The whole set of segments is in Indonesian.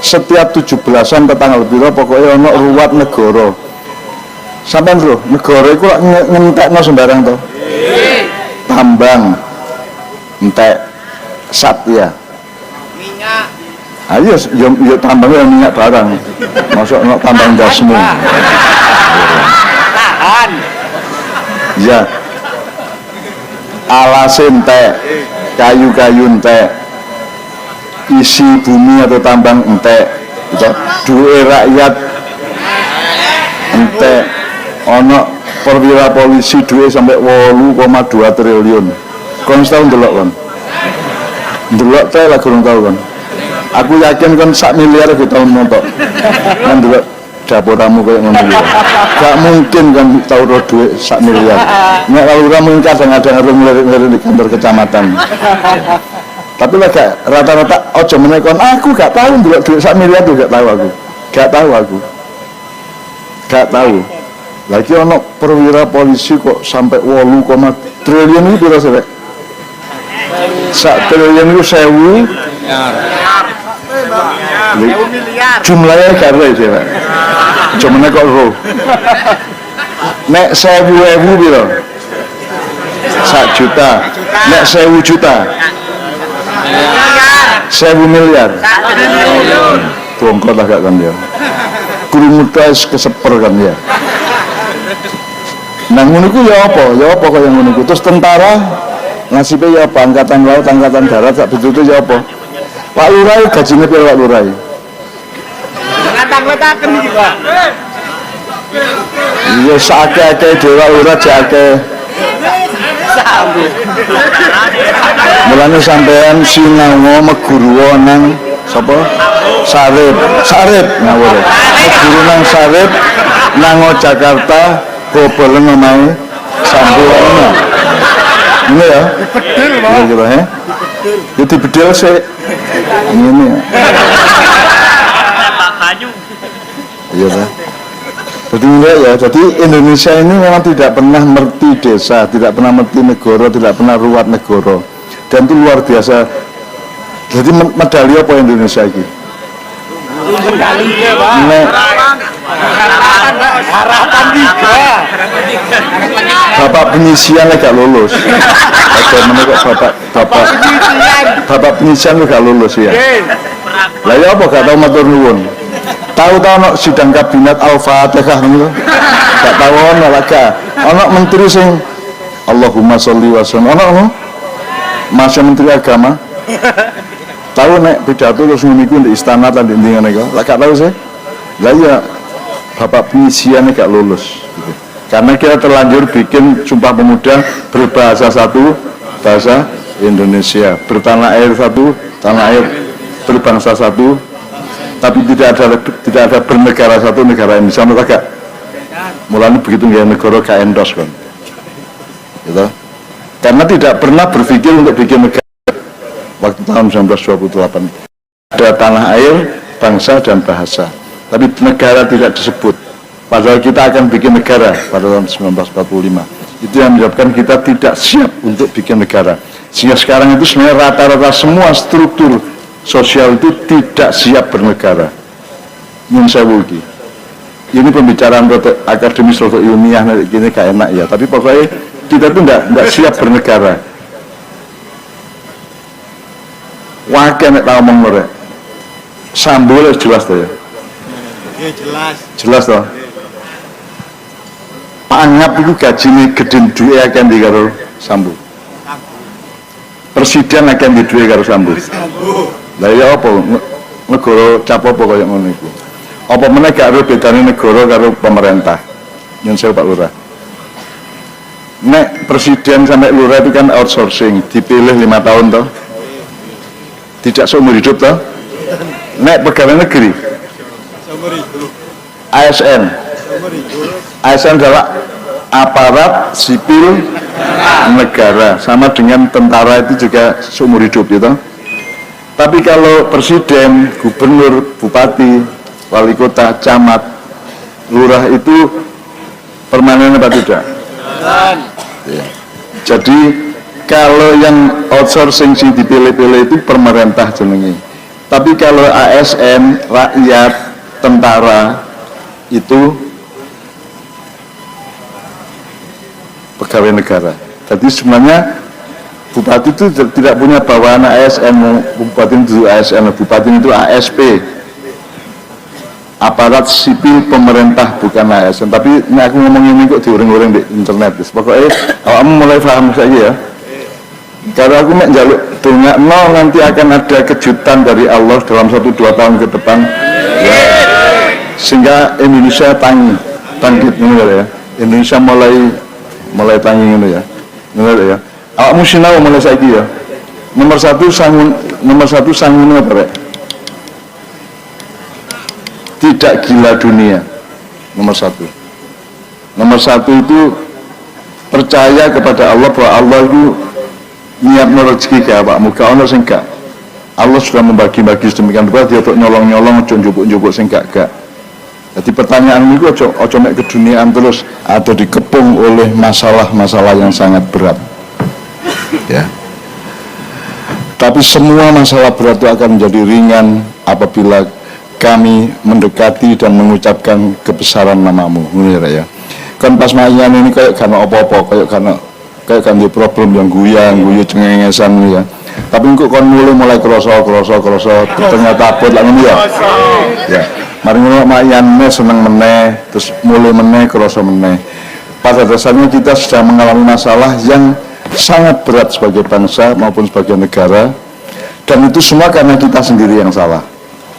setiap 17-an tanggal piro pokoknya ono ruwat negara. Sampeyan lho, negara iku lak ngentekno sembarang to. Tambang entek Satya. Minyak. Ayo yo tambangnya minyak barang. Masuk ono tambang gasmu. Tahan. Ya. Alas entek, kayu-kayu entek. Isi bumi atau tambang entek. Duit rakyat entek. Ono perwira polisi duit sampai 8,2 triliun. Kon tau ndelok kon. Ndelok teh lah kurang tahu kon. Aku yakin kan 1 miliar ke tahun nonton. Kan ndelok dapuramu kayak ngono. Gak mungkin kan tahu roh duit 1 miliar. Nek ora mungkin kadang-kadang ngelirik-ngelirik di kantor kecamatan. Tapi lah gak rata-rata ojo meneh kon aku gak tahu ndelok duit 1 miliar tuh gak tahu aku. Gak tahu aku. Gak tahu. Lagi ono perwira polisi kok sampai 8, triliun itu piro sih? 1 triliun itu 1000 miliar. Jumlahnya gak ada sih, Pak. Cuman kok roh. Nek 1000 piro? 1 juta. Nek 1000 juta. 1000 miliar. Bongkot lah gak kan ya. Kurung tes keseper kan ya. Nah ngono ku ya apa? Ya apa kaya ngono ku? Terus tentara nasibnya ya apa? Angkatan laut, angkatan darat sak betul ya apa? Pak Lurah gajine piro Pak Lurah? Ngatang-ngataken iki, Pak. Iya sakake dhewe Pak Lurah jake. Mulane sampean sinau meguru nang sapa? Sarip ngawur. Meguru nang Sarip nang Jakarta bobolen omahe sambuane. Ini ya. Bedil, Pak. Iya, ya. Jadi bedil sih. Ini ya. Pak Banyu. Iya, Pak. Jadi enggak ya. Jadi Indonesia ini memang tidak pernah mengerti desa, tidak pernah mengerti negara, tidak pernah ruwat negara. Dan itu luar biasa. Jadi medali apa Indonesia ini? Harapan 3. Bapak penyisian gak lulus. Bagaimana kok bapak penyisian gak lulus ya? Lah ya apa gak tahu matur nuwun. Tahu-tahu no sidang kabinet Al-Fatihah ngono. Gak tahu ono laga. Ono menteri sing Allahumma sholli wa sallim. Ono Masya Menteri Agama. Tahu nek pidato terus nguniku di istana lan di ngene iku. Lah gak tahu sih. Lah iya bapak penyisiannya gak lulus gitu. Karena kita terlanjur bikin Sumpah Pemuda berbahasa satu, bahasa Indonesia, bertanah air satu, tanah air berbangsa satu, tapi tidak ada bernegara satu, negara Indonesia. Menurut agak mulanya begitu nggak negara gak endorse kan gitu. Karena tidak pernah berpikir untuk bikin negara waktu tahun 1928. Ada tanah air, bangsa dan bahasa, tapi negara tidak disebut. Padahal kita akan bikin negara pada tahun 1945. Itu yang menyebabkan kita tidak siap untuk bikin negara. Sehingga sekarang itu sebenarnya rata-rata semua struktur sosial itu tidak siap bernegara. Ini pembicaraan akademis atau ilmiah gini gak enak ya. Tapi pokoknya kita itu tidak siap bernegara. Wakil nek tau ngomong lho. Sambul jelas tuh ya. Jelas toh. Pangap itu gajinya gede duit akan di karo Sambu. Presiden akan di duit karo Sambu. Lah ya apa? Negara cap apa kaya ngono iku? Apa meneh gak ero bedane negara karo pemerintah? Nyun sewu Pak Lurah. Nek presiden sampai lurah itu kan outsourcing, dipilih 5 tahun toh. Tidak seumur hidup toh. Nek pegawai negeri ASN adalah aparat sipil negara, sama dengan tentara itu juga seumur hidup gitu. Tapi kalau presiden, gubernur, bupati, wali kota, camat, lurah itu permanen apa tidak? Ya. Jadi kalau yang outsourcing sing dipilih-pilih itu pemerintah jenenge. Tapi kalau ASN, rakyat, tentara itu pegawai negara. Jadi sebenarnya bupati itu tidak punya bawahan ASN, bupati itu ASN, bupati itu ASP, aparat sipil pemerintah, bukan ASN. Tapi ini aku ngomong ini kok diuring-uring di internet. Pokoknya kamu mulai paham saja ya. Kalau aku nek njaluk dunia nanti akan ada kejutan dari Allah dalam 1-2 tahun ke depan, ya. Sehingga Indonesia tangkit ini ya. Indonesia mulai tangi ini ya. Ini ya. Awakmu sinau mulai saiki ya. Nomor satu sangun apa rek? Tidak gila dunia. Nomor satu itu percaya kepada Allah bahwa Allah itu nyiapno rezeki ke awakmu, gak ono sing gak. Allah sudah membagi-bagi sedemikian rupa dia untuk nyolong-nyolong aja njupuk-njupuk sing gak. Jadi pertanyaan ini ojo mek keduniaan terus atau dikepung oleh masalah-masalah yang sangat berat. Ya. Tapi semua masalah berat itu akan menjadi ringan apabila kami mendekati dan mengucapkan kebesaran namamu. Ini ya. Kan pas mayan ini kayak karena apa-apa, kayak kan di problem yang guyu cengengesan ya. Tapi kok kon mulai kroso tengah takut lah ngono ya. Ya. Mari ngono makyan seneng meneh, terus mulai meneh kroso meneh. Pada dasarnya kita sedang mengalami masalah yang sangat berat sebagai bangsa maupun sebagai negara, dan itu semua karena kita sendiri yang salah.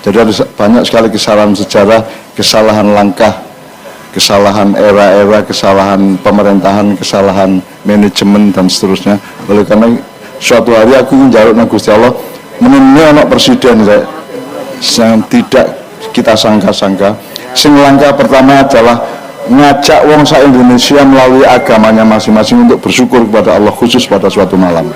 Jadi ada banyak sekali kesalahan sejarah, kesalahan langkah, kesalahan era-era, kesalahan pemerintahan, kesalahan manajemen dan seterusnya. Oleh karena suatu hari aku njaluk nang Gusti Allah menemui anak presiden yang tidak kita sangka-sangka. Sing langkah pertama adalah ngajak wong sa Indonesia melalui agamanya masing-masing untuk bersyukur kepada Allah khusus pada suatu malam.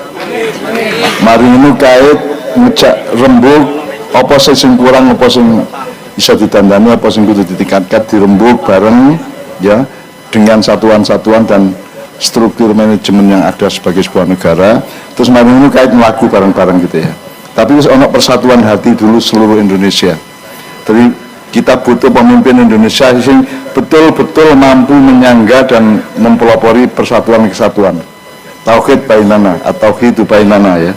Mari ini kait ngejak rembug apa sing kurang, apa sing bisa ditandani, apa sing kudu ditingkatkan, dirembuk bareng ya dengan satuan-satuan dan struktur manajemen yang ada sebagai sebuah negara. Terus mari ini kait melaku bareng-bareng gitu ya. Tapi ono persatuan hati dulu seluruh Indonesia. Jadi kita butuh pemimpin Indonesia yang betul-betul mampu menyangga dan mempelopori persatuan kesatuan. Tauhid bainana atau tauhid bainana ya.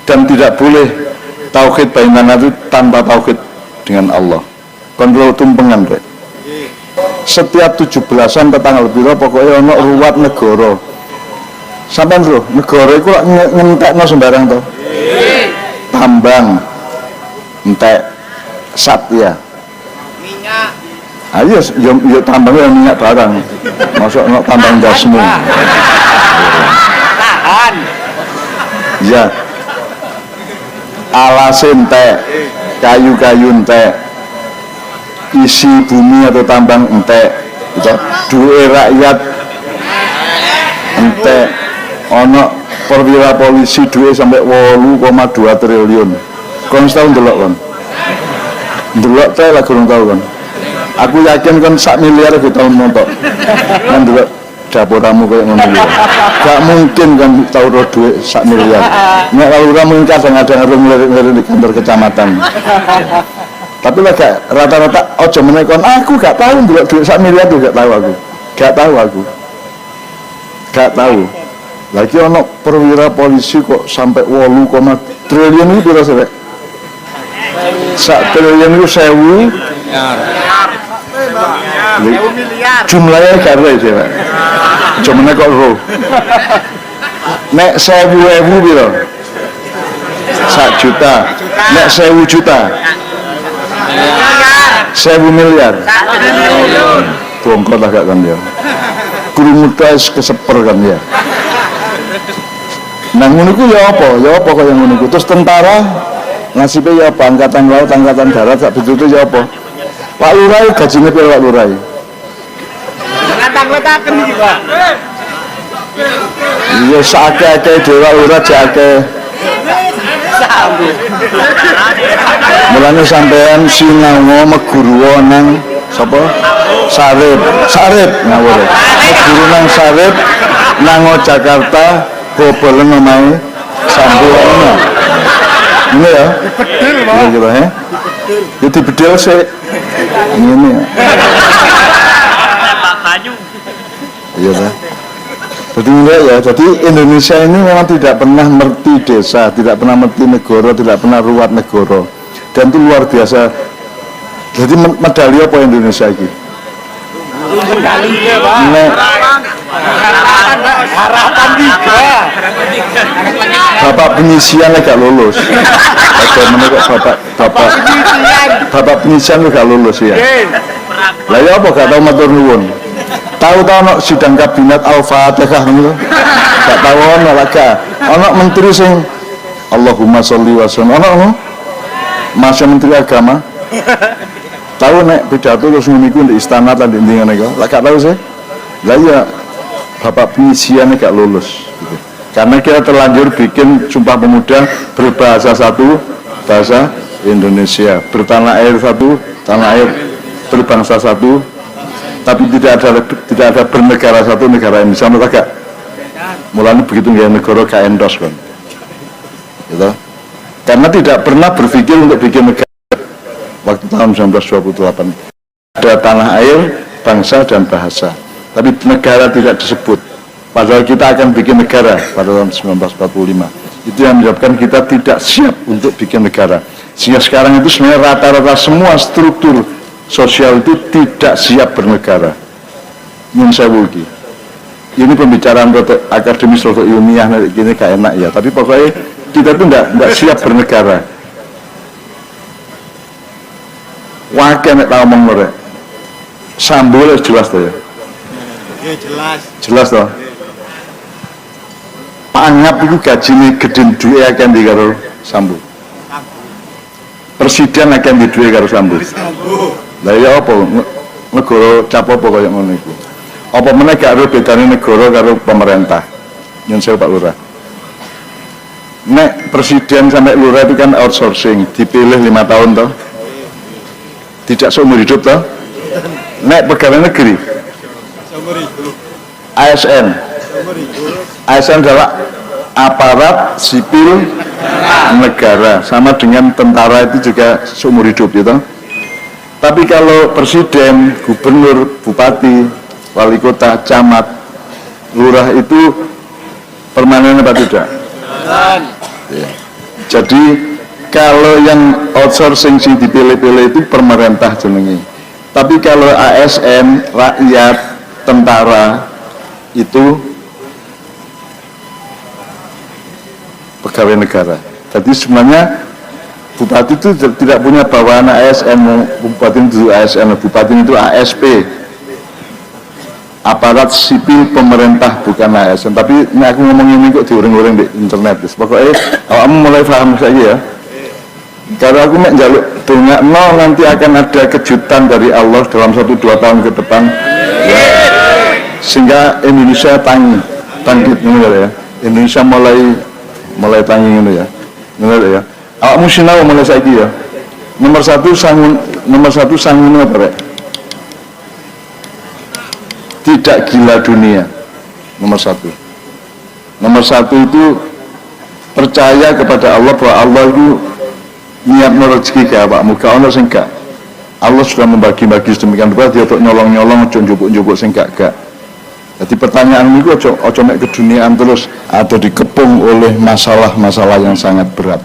Dan tidak boleh tauhid bainana itu tanpa tauhid dengan Allah. Kontrol tumpengan rek. Setiap 17-an petang lebih pokoknya ono ruwat negara. Sampeyan lho, negara iku lak ngentekno sembarang to. Tambang entek satya. Minyak. Ayo yo tambangnya minyak barang. Masuk ono tambang gasmu. Tahan. Ya. Alas entek, kayu-kayu entek, isi bumi atau tambang entek, duit rakyat entek, ono perwira polisi duit sampai 8,2 triliun. Kon setahun delok kon, delok teh lah kurang tahu kan. Aku yakin kan 1 miliar ke tahun montok, kan delok dapuramu kayak ngono ya. Gak mungkin kan tahu duit 1 miliar. Nek kalau kamu ingkar kadang-kadang ngelirik di kantor kecamatan. Tapi lah gak rata-rata ojo menekon aku gak tahu duit 1 miliar tuh gak tahu aku. Gak tahu. Lagi ono perwira polisi kok sampai 8, triliun itu berapa sih? 1 triliun itu 1.000 miliar. Jumlahnya gak ada sih Pak. Cuma kok roh. Nek 1.000 piro? 1 juta. Nek 1.000 juta. 1.000 miliar. Bongkot agak kan ya. Kurumuta keseper kan ya. Nah ngono ku ya apa? Ya apa kaya ngono ku. Terus tentara nasibnya ya apa? Angkatan laut, angkatan darat sak betul ya apa? Pak Lurah gajinya piro Pak Lurah? Letak-letaken iki, Pak. Iya sakake dewa ora jake. Mulane sampean sinau meguru nang sapa? Sarip ngawur. Meguru nang Sarip nang Jakarta bobolen omahe sambo ono. Ini ya. Bedil, Iya gitu ya. Jadi bedil sih. Ini ya. Iya kan. Jadi enggak ya. Jadi Indonesia ini memang tidak pernah mengerti desa, tidak pernah mengerti negara, tidak pernah ruwat negara. Dan itu luar biasa. Jadi medali apa Indonesia ini? Medali ya, Pak. Nek Harapan 3. bapak penyisian gak lulus. Bagaimana kok bapak penyisian gak lulus ya? Lah ya apa gak tahu matur nuwun. Tahu-tahu no sidang kabinet Al-Fatihah ngono. Gak tahu ono lagi. Ono menteri sing Allahumma sholli wa sallim. Ono Mas Menteri Agama. Tahu nek pidato terus ngono iku di istana lan di ngene iku. Lah gak tahu sih. Lah ya bapak penyisian gak lulus gitu. Karena kita terlanjur bikin Sumpah Pemuda berbahasa satu, bahasa Indonesia, bertanah air satu, tanah air berbangsa satu, tapi tidak ada bernegara satu, negara Indonesia. Menurut agak mulanya begitu nggak negara gak endorse kan gitu. Karena tidak pernah berpikir untuk bikin negara waktu tahun 1928. Ada tanah air, bangsa dan bahasa, tapi negara tidak disebut. Padahal kita akan bikin negara pada tahun 1945. Itu yang menyebabkan kita tidak siap untuk bikin negara. Sehingga sekarang itu sebenarnya rata-rata semua struktur sosial itu tidak siap bernegara. Nyun sewu iki. Ini pembicaraan akademis atau ilmiah gini gak enak ya. Tapi pokoknya kita itu tidak siap bernegara. Wakil nek tau ngomong mereka. Sambul jelas tuh ya. Ya jelas. Jelas toh. Pangap itu gajine gede duwe akan di karo Sambu. Presiden akan di duwe karo Sambu. Lah ya apa negara cap apa kaya ngono iku. Apa meneh gak ero bedane negara karo pemerintah. Nyun sewu Pak Lurah. Nek presiden sampai lurah itu kan outsourcing, dipilih 5 tahun toh. Tidak seumur hidup toh. Nek pegawai negeri ASN. ASN adalah aparat sipil negara, sama dengan tentara itu juga seumur hidup gitu. Tapi kalau presiden, gubernur, bupati, wali kota, camat, lurah itu permanen apa tidak? Ya. Jadi kalau yang outsourcing sih dipilih-pilih itu pemerintah jenengi. Tapi kalau ASN, rakyat, tentara itu pegawai negara. Jadi sebenarnya bupati itu tidak punya bawahan ASN, bupati itu ASN, bupati itu ASP, aparat sipil pemerintah, bukan ASN. Tapi ini aku ngomong ini kok diuring-uring di internet. Pokoknya kamu mulai paham saja ya. Kalau aku mek njaluk donga nanti akan ada kejutan dari Allah dalam 1-2 tahun ke depan. Ya. Sehingga Indonesia tangkit ini ya. Indonesia mulai tangi ini ya. Benar ya. Awakmu sinau mulai saiki ya. Nomor satu sangun apa rek? Tidak gila dunia. Nomor satu itu percaya kepada Allah bahwa Allah itu niat rezeki ke awakmu, gak ono sing gak. Allah sudah membagi-bagi sedemikian rupa dia untuk nyolong-nyolong njupuk-njupuk sing gak. Jadi pertanyaan itu ojo nek keduniaan terus atau dikepung oleh masalah-masalah yang sangat berat.